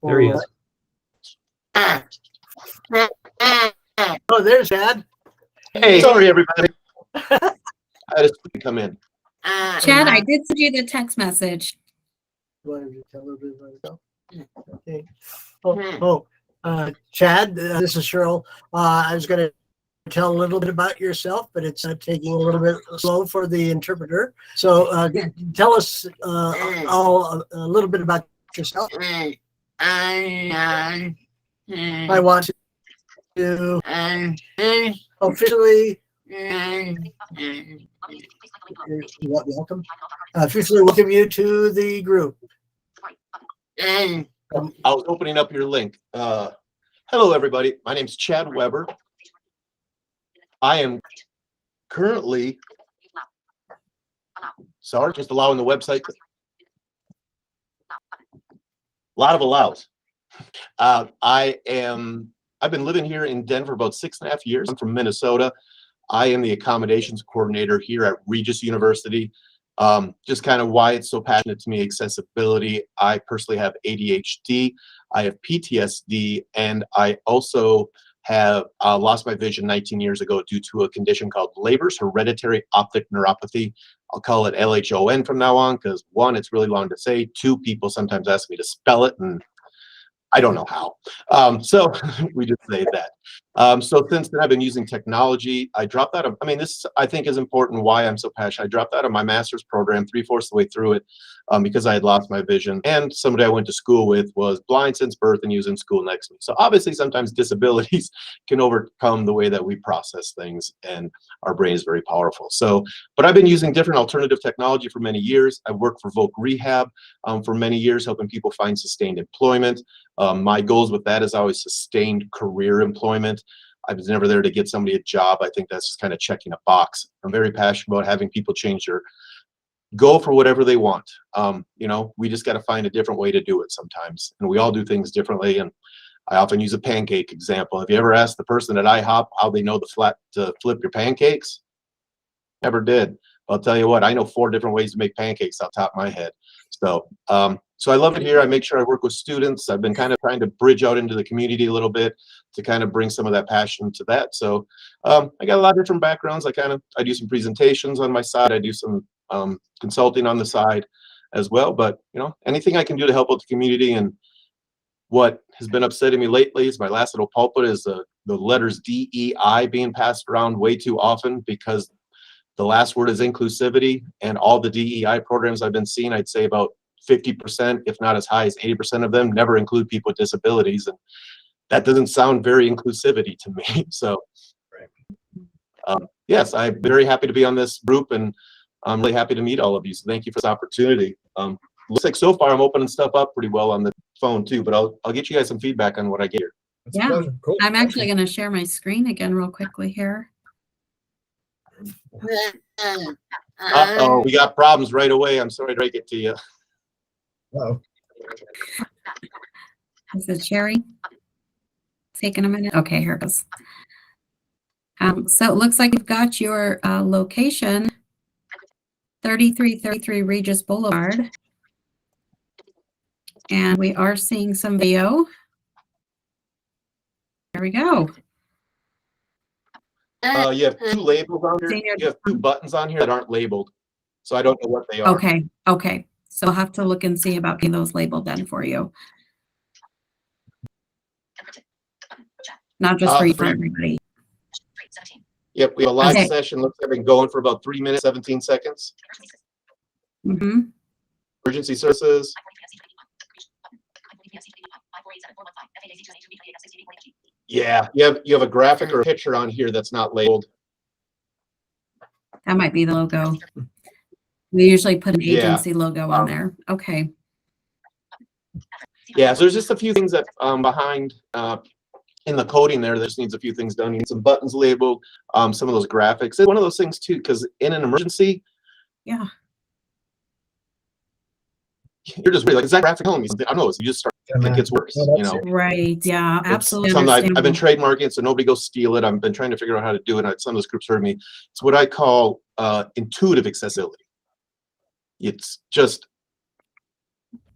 There he is. Oh, there's Chad. Hey, sorry, everybody. I just come in. Chad, I did send you the text message. You wanted to tell a little bit about yourself? Okay. Chad, this is Cheryl. I was going to tell a little bit about yourself, but it's taking a little bit slow for the interpreter. So tell us all a little bit about yourself. I want to officially welcome you to the group. I was opening up your link. Hello, everybody. My name's Chad Weber. I am currently, sorry, just allowing the website. A lot of allows. I've been living here in Denver about 6.5 years. I'm from Minnesota. I am the accommodations coordinator here at Regis University. Just kind of why it's so passionate to me, accessibility. I personally have ADHD, I have PTSD, and I also have lost my vision 19 years ago due to a condition called Leber's hereditary optic neuropathy. I'll call it LHON from now on because one, it's really long to say. Two, people sometimes ask me to spell it, and I don't know how. So we just say that. So since then, I've been using technology. I dropped out of, this I think is important why I'm so passionate. I dropped out of my master's program 3/4 of the way through it because I had lost my vision. And somebody I went to school with was blind since birth and using school next to me. So obviously sometimes disabilities can overcome the way that we process things, and our brain is very powerful. So, but I've been using different alternative technology for many years. I've worked for Voc Rehab for many years, helping people find sustained employment. My goals with that is always sustained career employment. I was never there to get somebody a job. I think that's just kind of checking a box. I'm very passionate about having people change their go for whatever they want. You know, we just got to find a different way to do it sometimes, and we all do things differently. And I often use a pancake example. Have you ever asked the person at IHOP how they know to flip your pancakes? Never did. I'll tell you what, I know 4 different ways to make pancakes off the top of my head. So, so I love it here. I make sure I work with students. I've been kind of trying to bridge out into the community a little bit to kind of bring some of that passion to that. So I got a lot of different backgrounds. I do some presentations on my side. I do some consulting on the side as well. But, you know, anything I can do to help out the community. And what has been upsetting me lately is my last little pulpit is the letters DEI being passed around way too often, because the last word is inclusivity, and all the DEI programs I've been seeing, I'd say about 50%, if not as high as 80% of them, never include people with disabilities. And that doesn't sound very inclusivity to me. So yes, I'm very happy to be on this group, and I'm really happy to meet all of you. So thank you for this opportunity. Looks like so far I'm opening stuff up pretty well on the phone too, but I'll get you guys some feedback on what I get here. It's a Yeah. pleasure. Cool. I'm actually going to share my screen again real quickly here. Uh-oh, we got problems right away. I'm sorry to break it to you. Uh-oh. Is it sharing? Taking a minute. Okay, here it goes. So it looks like you've got your location, 3333 Regis Boulevard. And we are seeing some video. There we go. You have 2 labels on here. You have 2 buttons on here that aren't labeled, so I don't know what they are. Okay, okay. So I'll have to look and see about getting those labeled then for you. Not just for you, for everybody. Yep, we have a live Okay. session. Looks like it's been going for about 3 minutes, 17 seconds. Mm-hmm. Emergency services. Yeah, you have a graphic or a picture on here that's not labeled. That might be the logo. We usually put an Yeah. agency logo on there. Okay. Yeah, so there's just a few things that behind in the coding there. Just needs a few things done. You need some buttons labeled, some of those graphics. It's one of those things too, because in an emergency, Yeah. you're just really like, is that graphic telling me something? I don't know. You just start. It gets worse. No, You that's know. Right. Yeah. It's Absolutely. something I've been Understandable. trademarking it so nobody goes steal it. I've been trying to figure out how to do it. Some of those groups heard me. It's what I call intuitive accessibility. It's just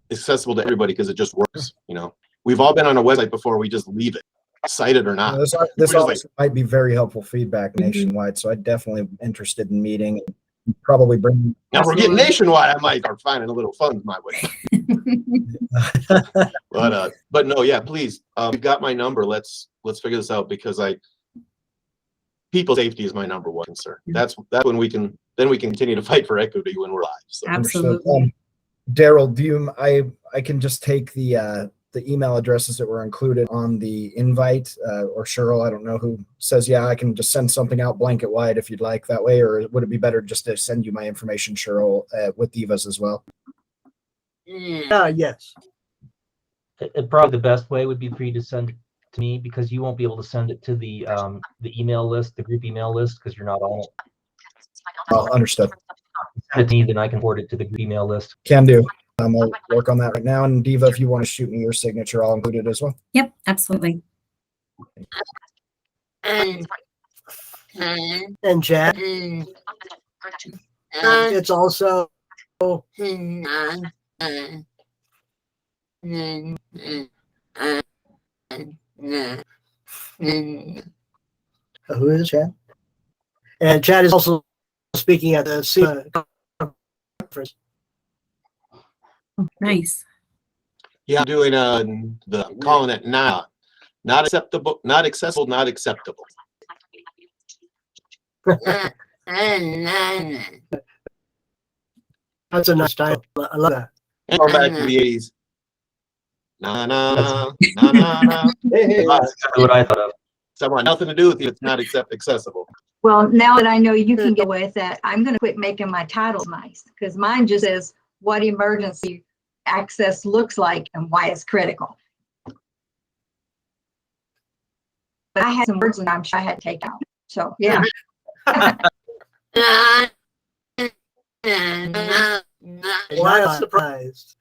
accessible to everybody because it just works. You know, we've all been on a website before. We just leave it, cited or not. This We're just also might be very helpful feedback nationwide, so I definitely am interested in meeting. Probably bring. Now we're getting Absolutely. nationwide. I might start finding a little funds my way. But no, yeah, please. You've got my number. Let's figure this out, because people safety is my number 1 concern. That's when we can continue to fight for equity when we're live. So. Absolutely. Daryl, I can just take the email addresses that were included on the invite, or Cheryl, I don't know who says, yeah, I can just send something out blanket wide if you'd like that way, or would it be better just to send you my information, Cheryl, with Divas as well? Yes. Probably the best way would be for you to send it to me, because you won't be able to send it to the email list, the group email list, because you're not on it. Oh, understood. Send it to me, then I can forward it to the group email list. Can do. I'll work on that right now. And Diva, if you want to shoot me your signature, I'll include it as well. Yep. Absolutely. And Chad, it's also who is Chad? And Chad is also speaking at the conference. Nice. Yeah, I'm doing calling it not acceptable, not accessible, not acceptable. That's a nice title. I love that. And going back to the 80s. Na na na na na na. Hey, That's exactly what I thought of. So I want nothing to do with you. It's not accessible. Well, now that I know you can get away with that, I'm going to quit making my titles nice, because mine just says what emergency access looks like and why it's critical. but I had some words and I'm sure I had to take out. So yeah. Well, I'm surprised.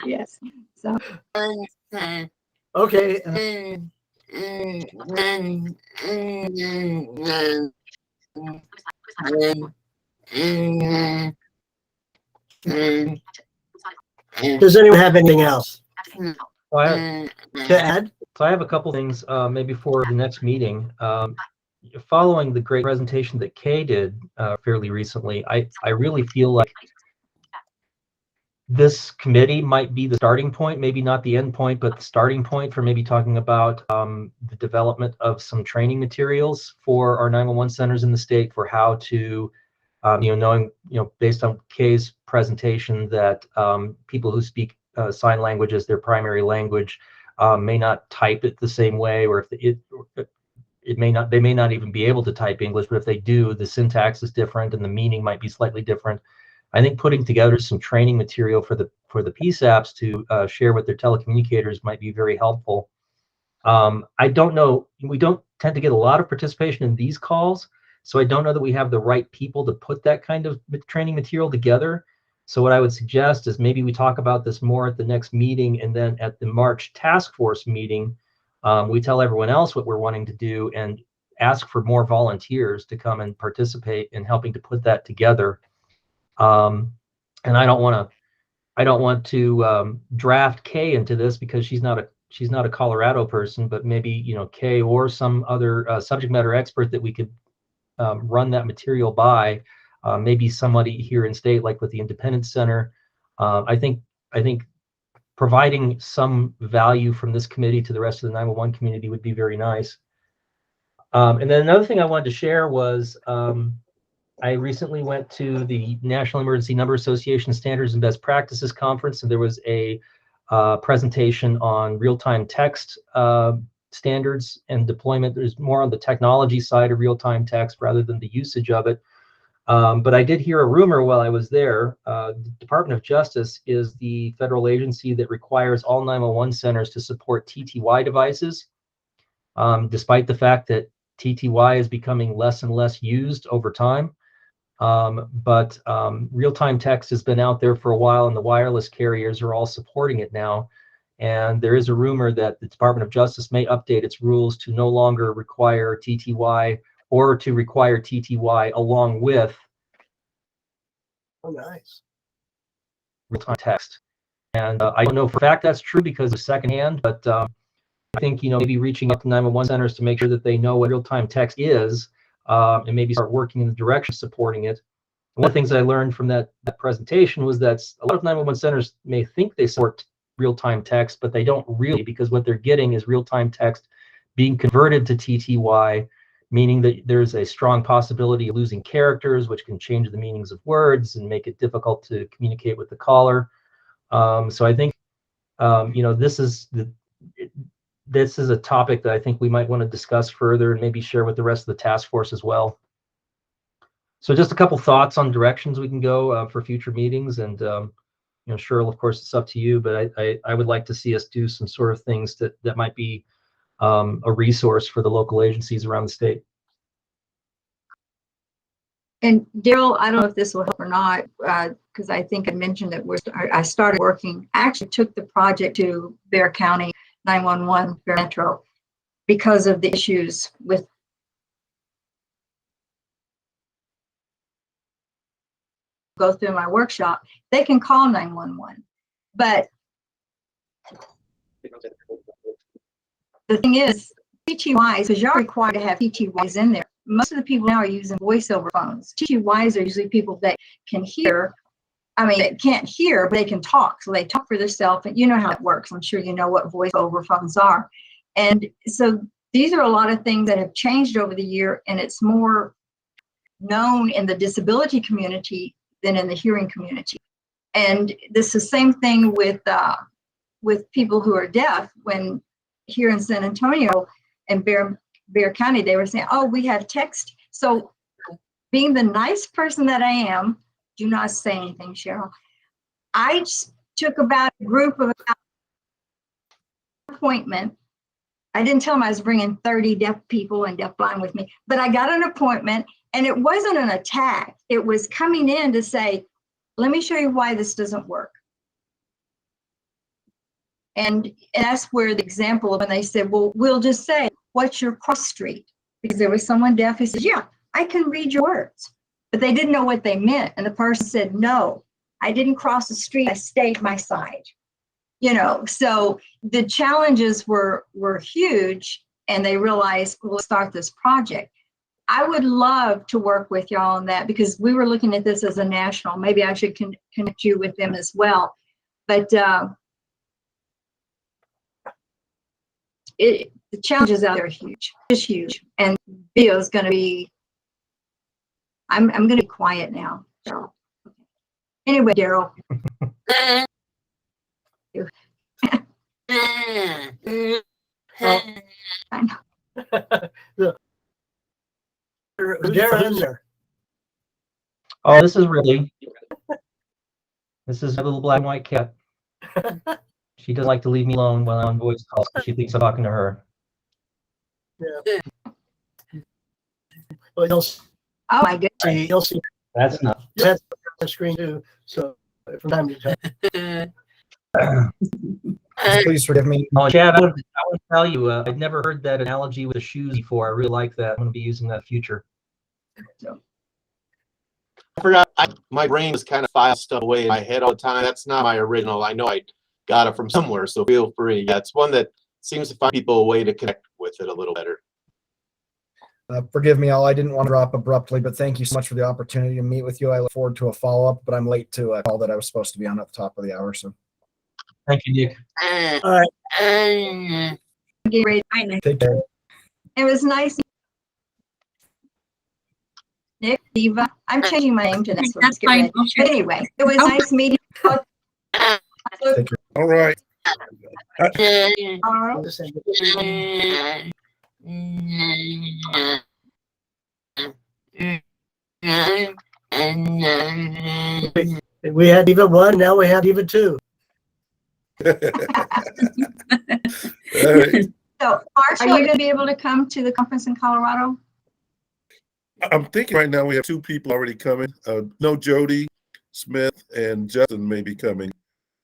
Yes. So Okay. Does anyone have anything else So I, to add? so I have a couple things maybe for the next meeting. Following the great presentation that Kay did fairly recently, I really feel like this committee might be the starting point, maybe not the end point, but the starting point for maybe talking about the development of some training materials for our 911 centers in the state for how to, knowing, based on Kay's presentation that people who speak sign language as their primary language may not type it the same way, or if they may not even be able to type English, but if they do, the syntax is different and the meaning might be slightly different. I think putting together some training material for the PSAPs to share with their telecommunicators might be very helpful. I don't know, we don't tend to get a lot of participation in these calls, so I don't know that we have the right people to put that kind of training material together. So what I would suggest is maybe we talk about this more at the next meeting, and then at the March task force meeting, we tell everyone else what we're wanting to do and ask for more volunteers to come and participate in helping to put that together. And I don't want to draft Kay into this because she's not a Colorado person, but maybe Kay or some other subject matter expert that we could run that material by, maybe somebody here in state, like with the Independence Center. I think providing some value from this committee to the rest of the 911 community would be very nice. And then another thing I wanted to share was I recently went to the National Emergency Number Association Standards and Best Practices Conference, and there was a presentation on real-time text standards and deployment. There's more on the technology side of real-time text rather than the usage of it. But I did hear a rumor while I was there. The Department of Justice is the federal agency that requires all 911 centers to support TTY devices, despite the fact that TTY is becoming less and less used over time. But real-time text has been out there for a while, and the wireless carriers are all supporting it now. And there is a rumor that the Department of Justice may update its rules to no longer require TTY, or to require TTY along with Nice. real-time text. And I don't know for a fact that's true because it's secondhand, but I think maybe reaching out to 911 centers to make sure that they know what real-time text is, and maybe start working in the direction of supporting it. One of the things I learned from that presentation was that a lot of 911 centers may think they support real-time text, but they don't really, because what they're getting is real-time text being converted to TTY, meaning that there's a strong possibility of losing characters, which can change the meanings of words and make it difficult to communicate with the caller. So I think this is a topic that I think we might want to discuss further and maybe share with the rest of the task force as well. So just a couple thoughts on directions we can go for future meetings, and Cheryl, of course, it's up to you, but I would like to see us do some sort of things that might be a resource for the local agencies around the state. And Daryl, I don't know if this will help or not, because I think I mentioned that I started working, actually took the project to Bexar County 911, Bexar Metro, because of the issues with go through my workshop. They can call 911, but the thing is, TTYs, because you're required to have TTYs in there. Most of the people now are using voice over phones. TTYs are usually people that can hear. I mean, they can't hear, but they can talk. So they talk for themselves, and you know how it works. I'm sure you know what voice over phones are. And so these are a lot of things that have changed over the year, and it's more known in the disability community than in the hearing community. And this is the same thing with people who are deaf. When here in San Antonio and Bexar County, they were saying, oh, we have text. So being the nice person that I am, do not say anything, Cheryl. I took about a group of appointment I didn't tell them I was bringing 30 deaf people and deafblind with me, but I got an appointment, and it wasn't an attack. It was coming in to say, let me show you why this doesn't work. And that's where the example of when they said, well, we'll just say, what's your cross street? Because there was someone deaf who said, yeah, I can read your words. But they didn't know what they meant. And the person said, no, I didn't cross the street. I stayed my side. You know, so the challenges were huge, and they realized, we'll start this project. I would love to work with y'all on that, because we were looking at this as a national. Maybe I should connect you with them as well. But the challenges out there are huge, just huge. And video is going to be, I'm going to be quiet now. So, anyway, Daryl. Darren is there. Oh, this is really. This is a little black and white cat. She doesn't like to leave me alone when I'm on voice calls. She thinks I'm talking to her. Yeah. Well, you'll see. Oh my goodness. You'll see. That's enough. That's on the screen too. So from time to time. Please forgive me. Oh, Chad, I want to tell you, I've never heard that analogy with the shoes before. I really like that. I'm going to be using that in the future. I forgot. My brain is kind of file stuff away in my head all the time. That's not my original. I know I got it from somewhere, so feel free. Yeah, it's one that seems to find people a way to connect with it a little better. Forgive me all. I didn't want to drop abruptly, but thank you so much for the opportunity to meet with you. I look forward to a follow-up, but I'm late to a call that I was supposed to be on at the top of the hour. So Thank you, Nick. All right. Get ready. take care. It was nice. Nick, Diva. I'm changing my name to this one. That's fine. But anyway, it was nice meeting you. Take care. All right. All right. We had Diva 1, now we have Diva 2. All right. So, Marshall, are you going to be able to come to the conference in Colorado? I'm thinking right now we have 2 people already coming. No, Jody Smith and Justin may be coming.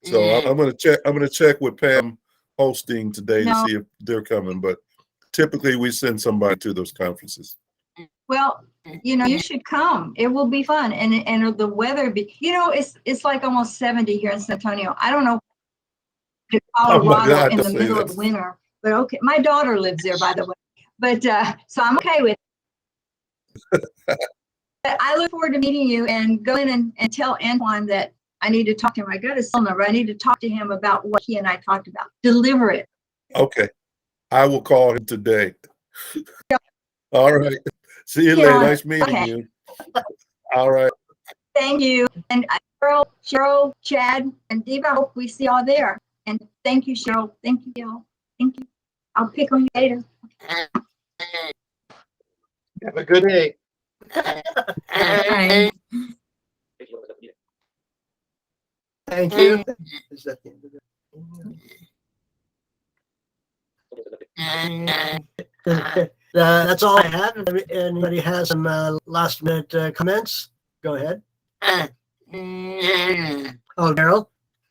So I'm gonna check. I'm gonna check with Pam hosting today to see if they're coming. But typically we send somebody to those conferences. Well, you know, you should come. It will be fun, and the weather be. You know, it's like almost 70 here in San Antonio. I don't know to Colorado God, in to the say middle that. of winter, but okay. My daughter lives there, by the way. But so I'm okay with it. But I look forward to meeting you and go in and tell Antoine that I need to talk to him. I got his phone number. I need to talk to him about what he and I talked about. Deliver it. Okay, I will call him today. All right. See you Yeah, later. Nice meeting okay. you. All right. Thank you. And Cheryl, Chad, and Diva, I hope we see y'all there. And thank you, Cheryl. Thank you, y'all. Thank you. I'll pick on you later. Have a good day. Bye. Thank you. Is that the end of it? That's all I have. If anybody has some last minute comments, go ahead. Oh, Daryl,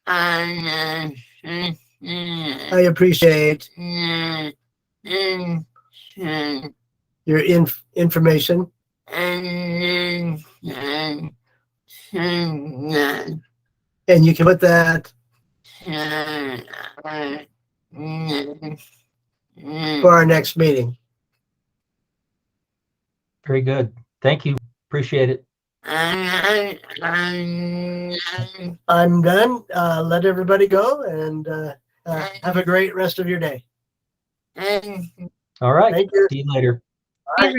I appreciate your information. And you can put that for our next meeting. Very good. Thank you. Appreciate it. I'm done. Let everybody go and have a great rest of your day. All right. Thank you. See you later. Bye.